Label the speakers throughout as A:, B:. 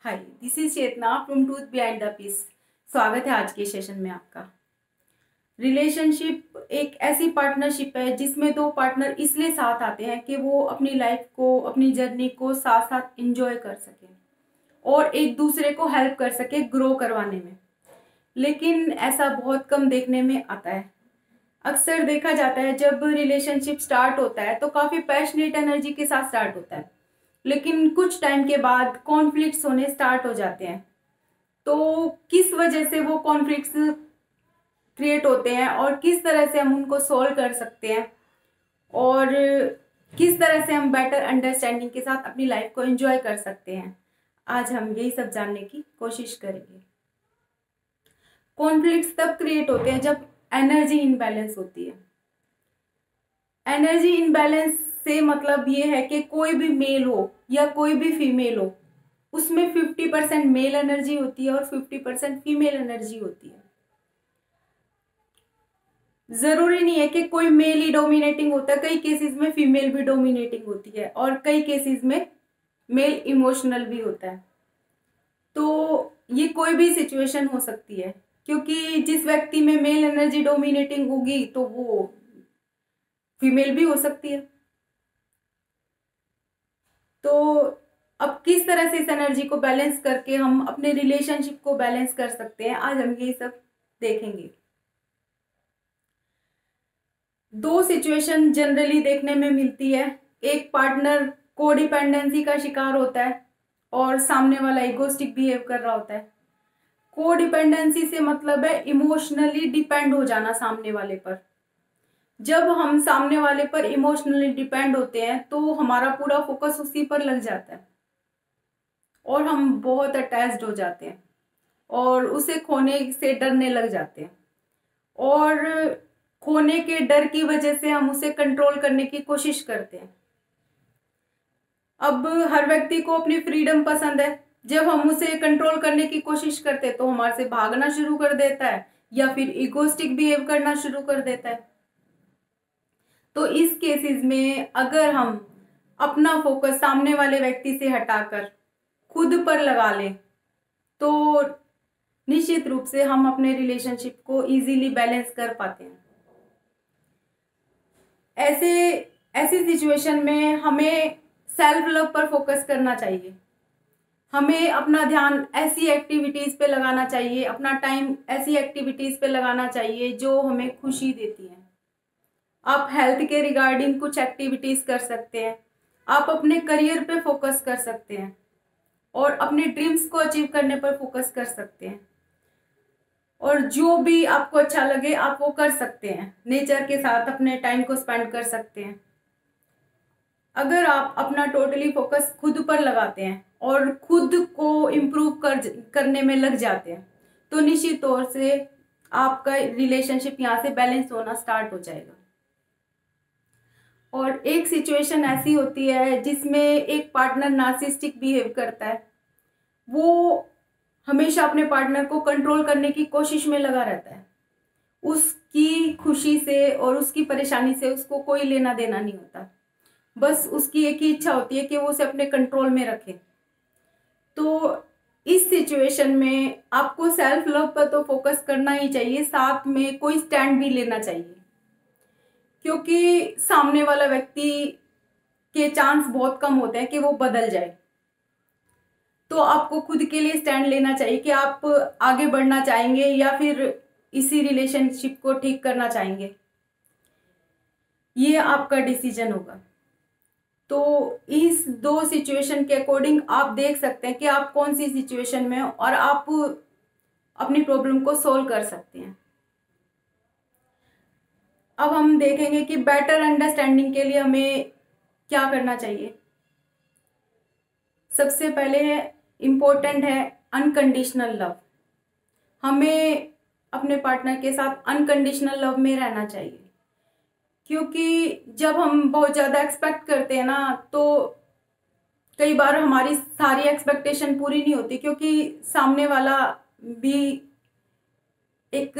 A: Hi, this is Chetna from truth behind the peace. स्वागत है आज के सेशन में आपका। रिलेशनशिप एक ऐसी पार्टनरशिप है जिसमें दो पार्टनर इसलिए साथ आते हैं कि वो अपनी लाइफ को, अपनी जर्नी को साथ साथ एंजॉय कर सकें और एक दूसरे को हेल्प कर सके ग्रो करवाने में। लेकिन ऐसा बहुत कम देखने में आता है। अक्सर देखा जाता है जब रिलेशनशिप स्टार्ट होता है तो काफी पैशनेट एनर्जी के साथ स्टार्ट होता है, लेकिन कुछ टाइम के बाद कॉन्फ्लिक्ट्स होने स्टार्ट हो जाते हैं। तो किस वजह से वो कॉन्फ्लिक्ट्स क्रिएट होते हैं और किस तरह से हम उनको सोल्व कर सकते हैं और किस तरह से हम बेटर अंडरस्टैंडिंग के साथ अपनी लाइफ को एंजॉय कर सकते हैं, आज हम यही सब जानने की कोशिश करेंगे। कॉन्फ्लिक्ट्स तब क्रिएट होते हैं जब एनर्जी इनबैलेंस होती है। एनर्जी इनबैलेंस से मतलब ये है कि कोई भी मेल हो या कोई भी फीमेल हो, उसमें 50% मेल एनर्जी होती है और 50% फीमेल एनर्जी होती है। जरूरी नहीं है कि कोई मेल ही डोमिनेटिंग होता है, कई केसेस में फीमेल भी डोमिनेटिंग होती है और कई केसेस में मेल इमोशनल भी होता है। तो ये कोई भी सिचुएशन हो सकती है, क्योंकि जिस व्यक्ति में मेल एनर्जी डोमिनेटिंग होगी तो वो फीमेल भी हो सकती है। तो अब किस तरह से इस एनर्जी को बैलेंस करके हम अपने रिलेशनशिप को बैलेंस कर सकते हैं, आज हम ये सब देखेंगे। दो सिचुएशन जनरली देखने में मिलती है। एक पार्टनर कोडिपेंडेंसी का शिकार होता है और सामने वाला इगोस्टिक बिहेव कर रहा होता है। कोडिपेंडेंसी से मतलब है इमोशनली डिपेंड हो जाना सामने वाले पर। जब हम सामने वाले पर इमोशनली डिपेंड होते हैं तो हमारा पूरा फोकस उसी पर लग जाता है और हम बहुत अटैच्ड हो जाते हैं और उसे खोने से डरने लग जाते हैं और खोने के डर की वजह से हम उसे कंट्रोल करने की कोशिश करते हैं। अब हर व्यक्ति को अपनी फ्रीडम पसंद है। जब हम उसे कंट्रोल करने की कोशिश करते हैं तो हमारे से भागना शुरू कर देता है या फिर इगोस्टिक बिहेव करना शुरू कर देता है। तो इस केसेस में अगर हम अपना फोकस सामने वाले व्यक्ति से हटाकर खुद पर लगा लें तो निश्चित रूप से हम अपने रिलेशनशिप को इजीली बैलेंस कर पाते हैं। ऐसी सिचुएशन में हमें सेल्फ लव पर फोकस करना चाहिए। हमें अपना ध्यान ऐसी एक्टिविटीज पे लगाना चाहिए, अपना टाइम ऐसी एक्टिविटीज पे लगाना चाहिए जो हमें खुशी देती है। आप हेल्थ के रिगार्डिंग कुछ एक्टिविटीज कर सकते हैं, आप अपने करियर पे फोकस कर सकते हैं और अपने ड्रीम्स को अचीव करने पर फोकस कर सकते हैं और जो भी आपको अच्छा लगे आप वो कर सकते हैं। नेचर के साथ अपने टाइम को स्पेंड कर सकते हैं। अगर आप अपना टोटली फोकस खुद पर लगाते हैं और खुद को इम्प्रूव करने में लग जाते हैं तो निश्चित तौर से आपका रिलेशनशिप यहाँ से बैलेंस होना स्टार्ट हो जाएगा। और एक सिचुएशन ऐसी होती है जिसमें एक पार्टनर नार्सिसिस्टिक बिहेव करता है। वो हमेशा अपने पार्टनर को कंट्रोल करने की कोशिश में लगा रहता है। उसकी खुशी से और उसकी परेशानी से उसको कोई लेना देना नहीं होता। बस उसकी एक ही इच्छा होती है कि वो उसे अपने कंट्रोल में रखे। तो इस सिचुएशन में आपको सेल्फ लव पर तो फोकस करना ही चाहिए, साथ में कोई स्टैंड भी लेना चाहिए, क्योंकि सामने वाला व्यक्ति के चांस बहुत कम होते हैं कि वो बदल जाए। तो आपको खुद के लिए स्टैंड लेना चाहिए कि आप आगे बढ़ना चाहेंगे या फिर इसी रिलेशनशिप को ठीक करना चाहेंगे। ये आपका डिसीजन होगा। तो इस दो सिचुएशन के अकॉर्डिंग आप देख सकते हैं कि आप कौन सी सिचुएशन में हो और आप अपनी प्रॉब्लम को सोल्व कर सकते हैं। अब हम देखेंगे कि बेटर अंडरस्टैंडिंग के लिए हमें क्या करना चाहिए। सबसे पहले इम्पोर्टेंट है अनकंडीशनल लव। हमें अपने पार्टनर के साथ अनकंडीशनल लव में रहना चाहिए, क्योंकि जब हम बहुत ज़्यादा एक्सपेक्ट करते हैं ना तो कई बार हमारी सारी एक्सपेक्टेशन पूरी नहीं होती, क्योंकि सामने वाला भी एक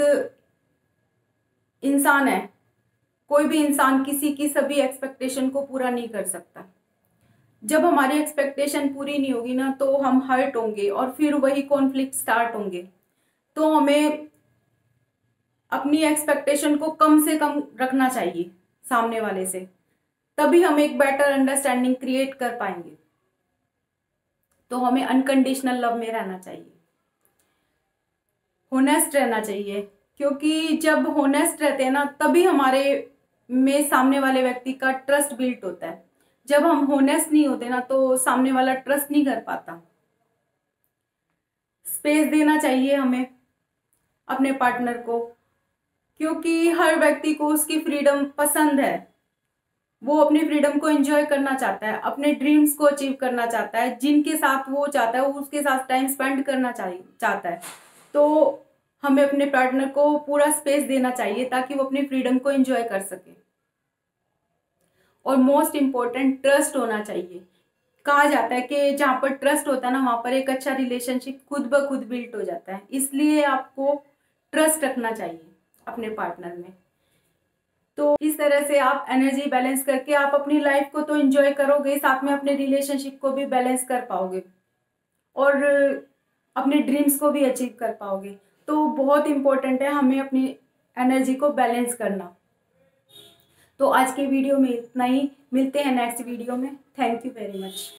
A: इंसान है। कोई भी इंसान किसी की सभी एक्सपेक्टेशन को पूरा नहीं कर सकता। जब हमारी एक्सपेक्टेशन पूरी नहीं होगी ना तो हम हर्ट होंगे और फिर वही कॉन्फ्लिक्ट स्टार्ट होंगे। तो हमें अपनी एक्सपेक्टेशन को कम से कम रखना चाहिए सामने वाले से, तभी हम एक बेटर अंडरस्टैंडिंग क्रिएट कर पाएंगे। तो हमें अनकंडीशनल लव में रहना चाहिए, होनेस्ट रहना चाहिए, क्योंकि जब होनेस्ट रहते हैं ना तभी हमारे में सामने वाले व्यक्ति का ट्रस्ट बिल्ट होता है। जब हम होनेस्ट नहीं होते ना तो सामने वाला ट्रस्ट नहीं कर पाता। स्पेस देना चाहिए हमें अपने पार्टनर को, क्योंकि हर व्यक्ति को उसकी फ्रीडम पसंद है। वो अपनी फ्रीडम को एंजॉय करना चाहता है, अपने ड्रीम्स को अचीव करना चाहता है, जिनके साथ वो चाहता है वो उसके साथ टाइम स्पेंड करना चाहता है। तो हमें अपने पार्टनर को पूरा स्पेस देना चाहिए ताकि वो अपनी फ्रीडम को एंजॉय कर सके। और मोस्ट इम्पोर्टेंट ट्रस्ट होना चाहिए। कहा जाता है कि जहाँ पर ट्रस्ट होता है ना वहां पर एक अच्छा रिलेशनशिप खुद ब खुद बिल्ट हो जाता है। इसलिए आपको ट्रस्ट रखना चाहिए अपने पार्टनर में। तो इस तरह से आप एनर्जी बैलेंस करके आप अपनी लाइफ को तो एंजॉय करोगे, साथ में अपने रिलेशनशिप को भी बैलेंस कर पाओगे और अपने ड्रीम्स को भी अचीव कर पाओगे। तो बहुत इंपॉर्टेंट है हमें अपनी एनर्जी को बैलेंस करना। तो आज के वीडियो में इतना ही, मिलते हैं नेक्स्ट वीडियो में। Thank you very much.